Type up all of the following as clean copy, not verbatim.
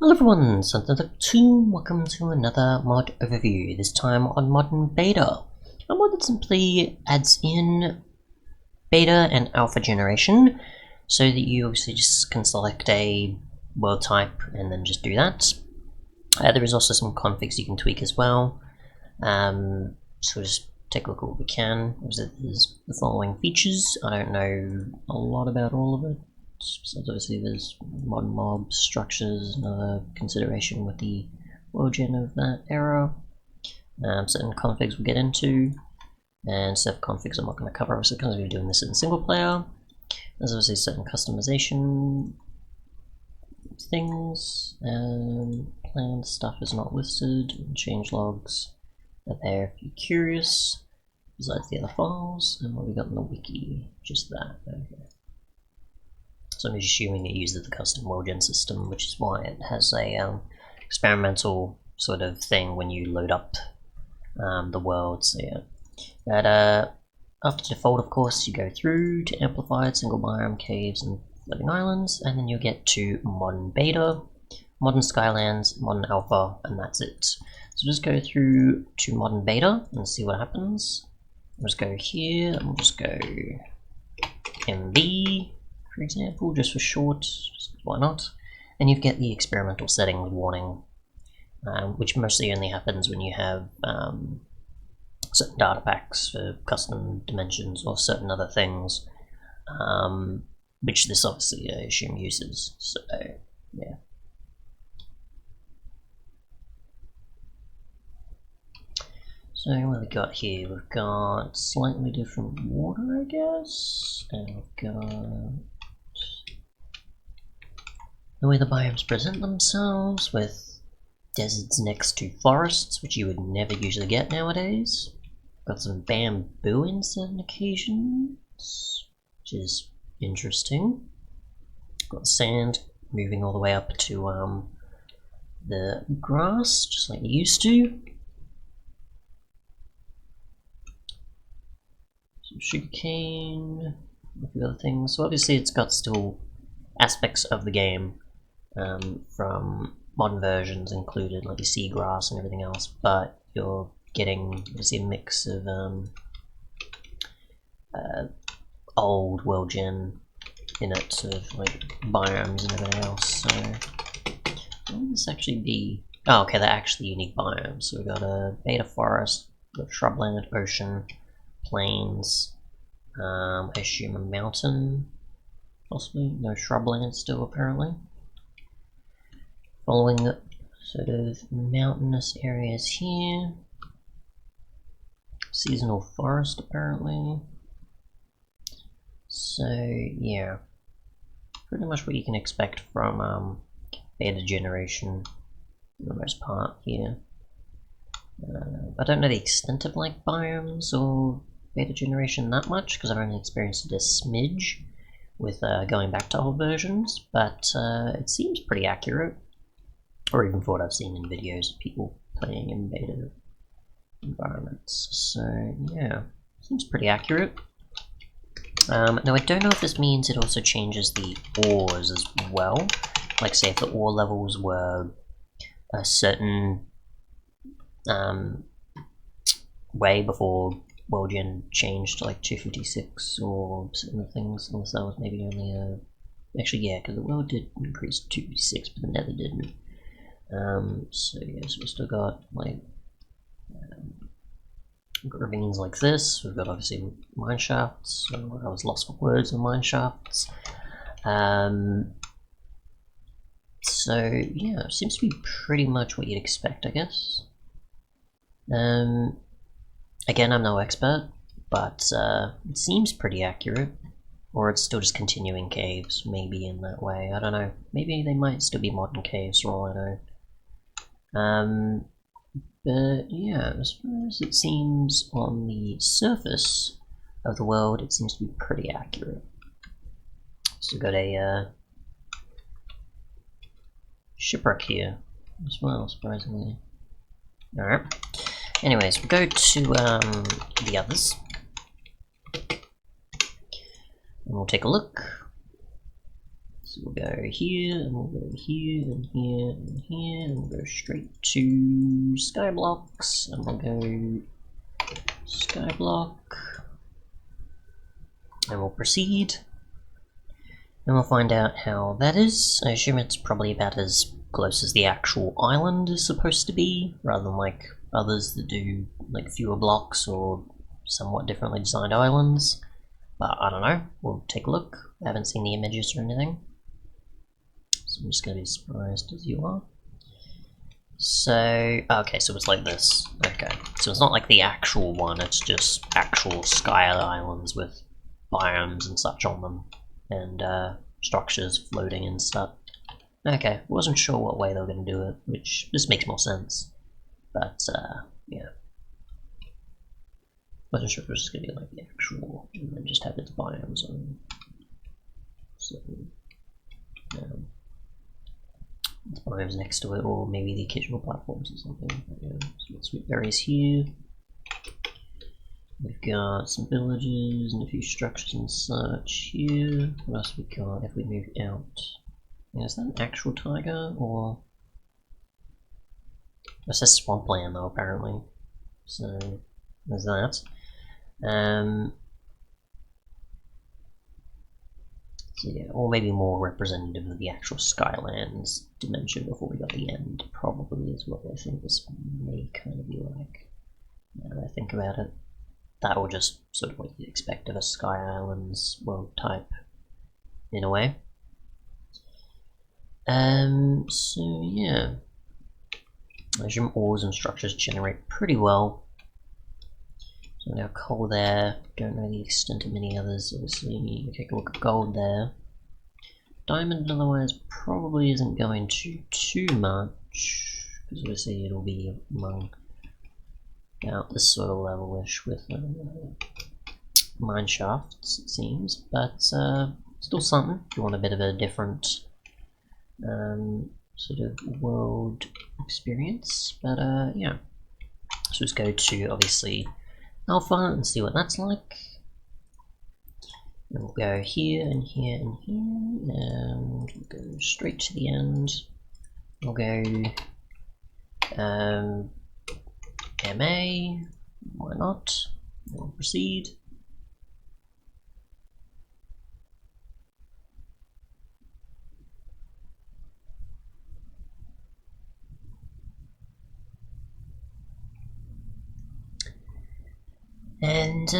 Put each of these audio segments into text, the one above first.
Hello everyone, Untitled, welcome to another mod overview, this time on Modern Beta. A mod that simply adds in beta and alpha generation, so that you obviously just can select a world type and then just do that. There is also some configs you can tweak as well, so just take a look at what we can. There's the following features. I don't know a lot about all of it. So obviously there's modern mob structures, another consideration with the world gen of that era. Certain configs we'll get into, and set configs I'm not going to cover obviously because we're doing this in single player. There's obviously certain customization things, and planned stuff is not listed, and change logs are there if you're curious, besides the other files, and what we got in the wiki, just that. Okay. So I'm assuming it uses the custom world gen system, which is why it has a experimental sort of thing when you load up the world. So yeah, but after default, of course, you go through to amplified, single biome, caves, and floating islands, and then you'll get to modern beta, modern skylands, modern alpha, and that's it. So just go through to modern beta and see what happens. I'll just go here, and we'll just go MB. For example, just for short, why not? And you get the experimental settings warning, which mostly only happens when you have certain data packs for custom dimensions or certain other things, which this obviously I assume uses. So yeah. So what have we got here? We've got slightly different water, I guess, and we've got the way the biomes present themselves, with deserts next to forests, which you would never usually get nowadays. Got some bamboo in certain occasions, which is interesting. Got sand moving all the way up to the grass, just like you used to. Some sugarcane, a few other things. So obviously it's got still aspects of the game from modern versions included, like the seagrass and everything else, but you're getting obviously a mix of old world gen in it, sort of like biomes and everything else. So what would this actually be? Oh, okay, they're actually unique biomes. So we've got a beta forest, we've got shrubland, ocean, plains, I assume a mountain, possibly. No shrubland still, apparently. Following sort of mountainous areas here. Seasonal forest, apparently. So yeah, pretty much what you can expect from beta generation for the most part here. I don't know the extent of like biomes or beta generation that much, because I've only experienced it a smidge with going back to old versions, but it seems pretty accurate, or even for what I've seen in videos of people playing in beta environments. So yeah, seems pretty accurate. Now I don't know if this means it also changes the ores as well, like say if the ore levels were a certain way before world gen changed to like 256 or certain things, unless that was maybe only a... Actually yeah, because the world did increase to 256 but the nether didn't. So yeah, so we've still got like ravines like this. We've got obviously mine shafts, so I was lost for words on mine shafts. So yeah, it seems to be pretty much what you'd expect, I guess. Again, I'm no expert, but it seems pretty accurate. Or it's still just continuing caves, maybe in that way. I don't know. Maybe they might still be modern caves for all I know. But yeah, as far as it seems on the surface of the world, it seems to be pretty accurate. So we've got a shipwreck here as well, surprisingly. Alright. Anyways, we'll go to the others. And we'll take a look. So we'll go here, and we'll go here, and here, and here, and we'll go straight to Skyblocks, and we'll go Skyblock, and we'll proceed, and we'll find out how that is. I assume it's probably about as close as the actual island is supposed to be, rather than like others that do like fewer blocks or somewhat differently designed islands. But I don't know, we'll take a look. I haven't seen the images or anything, so I'm just going to be surprised as you are. So, okay, so it's like this. Okay, so it's not like the actual one, it's just actual sky islands with biomes and such on them, and structures floating and stuff. Okay, wasn't sure what way they were going to do it, which this makes more sense. But, yeah. Wasn't sure if it was going to be like the actual, and then just have its biomes on. So, its biomes next to it, or maybe the occasional platforms or something. But, yeah, some sweet berries here. We've got some villages and a few structures and such here. What else we got if we move out? Yeah, is that an actual tiger, or... It says swampland though, apparently. So, there's that. So yeah, or maybe more representative of the actual Skylands dimension before we got the end, probably is what I think this may kind of be like, now that I think about it. That or just sort of what you'd expect of a Sky Islands world type, in a way. So yeah. I assume ores and structures generate pretty well. So now coal there, don't know the extent of many others, obviously. You take a look at gold there. Diamond otherwise probably isn't going to too much, because obviously it'll be among about this sort of level-ish with mine shafts, it seems, but still something if you want a bit of a different sort of world experience. But yeah, so let's go to obviously Alpha and see what that's like. And we'll go here and here and here, and we'll go straight to the end. We'll go MA, why not? We'll proceed. And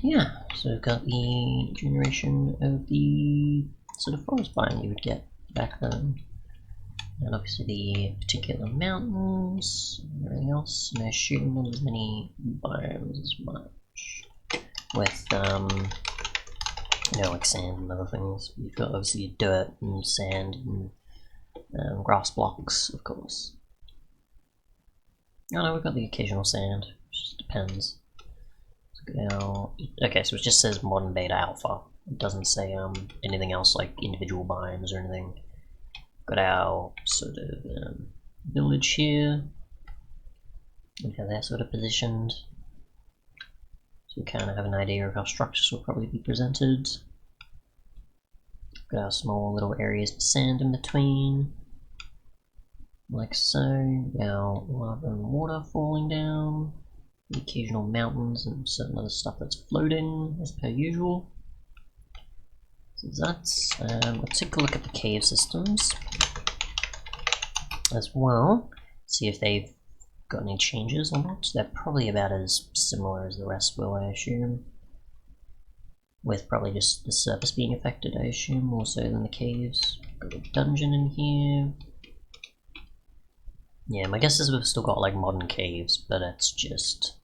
yeah, so we've got the generation of the sort of forest biome you would get back then. And obviously the particular mountains and everything else. And I assume not as many biomes as much. With you know, like sand and other things. You've got obviously dirt and sand and grass blocks, of course. Oh no, we've got the occasional sand, it just depends. Now, okay, so it just says modern beta alpha. It doesn't say anything else like individual biomes or anything. Got our sort of village here. Look how they're sort of positioned. So we kind of have an idea of how structures will probably be presented. Got our small little areas of sand in between, like so. Our lava and water falling down. The occasional mountains and certain other stuff that's floating, as per usual. So that's, let's take a look at the cave systems as well, see if they've got any changes or not. They're probably about as similar as the rest will, I assume, with probably just the surface being affected, I assume, more so than the caves. Got a dungeon in here. Yeah, my guess is we've still got like modern caves, but it's just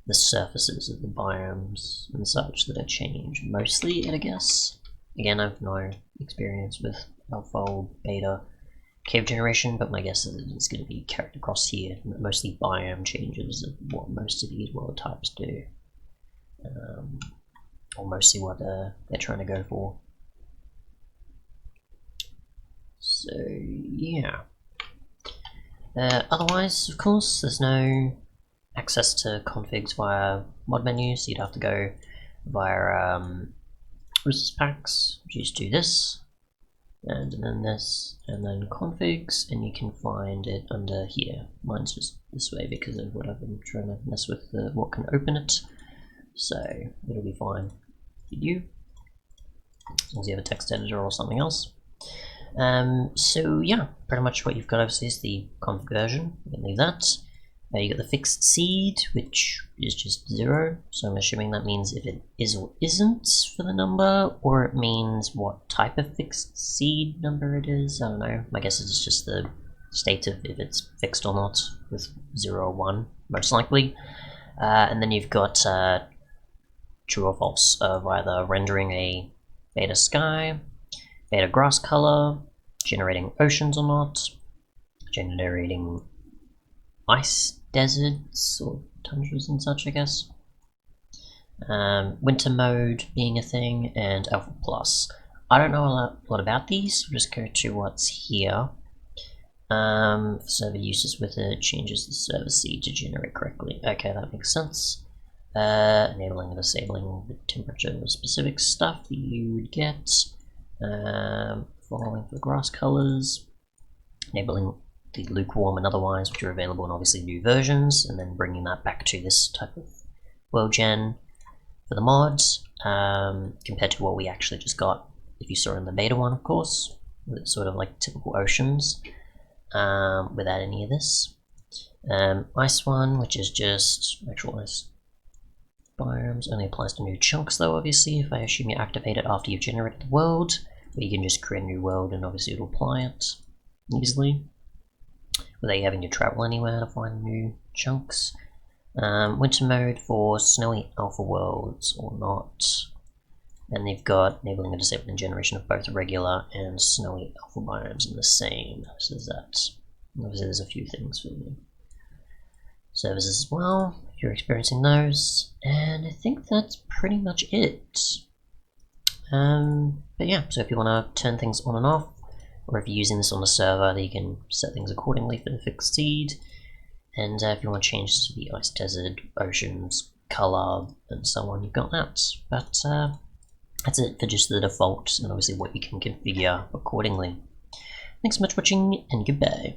the surfaces of the biomes and such that are changed mostly, I guess. Again, I've no experience with alpha or beta cave generation, but my guess is it's going to be carried across here. Mostly biome changes of what most of these world types do, or mostly what they're trying to go for. So yeah. Otherwise, of course, there's no access to configs via mod menus, so you'd have to go via resource packs, just do this, and then this, and then configs, and you can find it under here. Mine's just this way because of what I've been trying to mess with, what can open it, so it'll be fine for you, as long as you have a text editor or something else. So yeah, pretty much what you've got obviously is the config version. You can leave that. You got the fixed seed, which is just 0, so I'm assuming that means if it is or isn't for the number, or it means what type of fixed seed number it is. I don't know, my guess is just the state of if it's fixed or not, with 0 or 1, most likely. And then you've got true or false of either rendering a beta sky, beta grass color, generating oceans or not, generating ice deserts or tundras and such, I guess. Winter mode being a thing, and Alpha Plus. I don't know a lot about these, so I'll just go to what's here. Server uses with it changes the server seed to generate correctly. Okay, that makes sense. Enabling and disabling the temperature specific stuff that you would get. Following for grass colors. Enabling the lukewarm and otherwise, which are available in obviously new versions, and then bringing that back to this type of world gen for the mods, compared to what we actually just got, if you saw in the beta one, of course, with it's sort of like typical oceans, without any of this. Ice one, which is just actual ice biomes, only applies to new chunks though, obviously, if I assume you activate it after you've generated the world, where you can just create a new world and obviously it'll apply it easily, without you having to travel anywhere to find new chunks. Winter mode for snowy alpha worlds or not. And they've got enabling and disabling generation of both regular and snowy alpha biomes in the same. So there's that. Obviously there's a few things for the services as well, if you're experiencing those. And I think that's pretty much it. But yeah, so if you want to turn things on and off, or if you're using this on the server, then you can set things accordingly for the fixed seed. And if you want to change to the ice desert, oceans, color, and so on, you've got that. But that's it for just the default, and obviously what you can configure accordingly. Thanks so much for watching, and goodbye.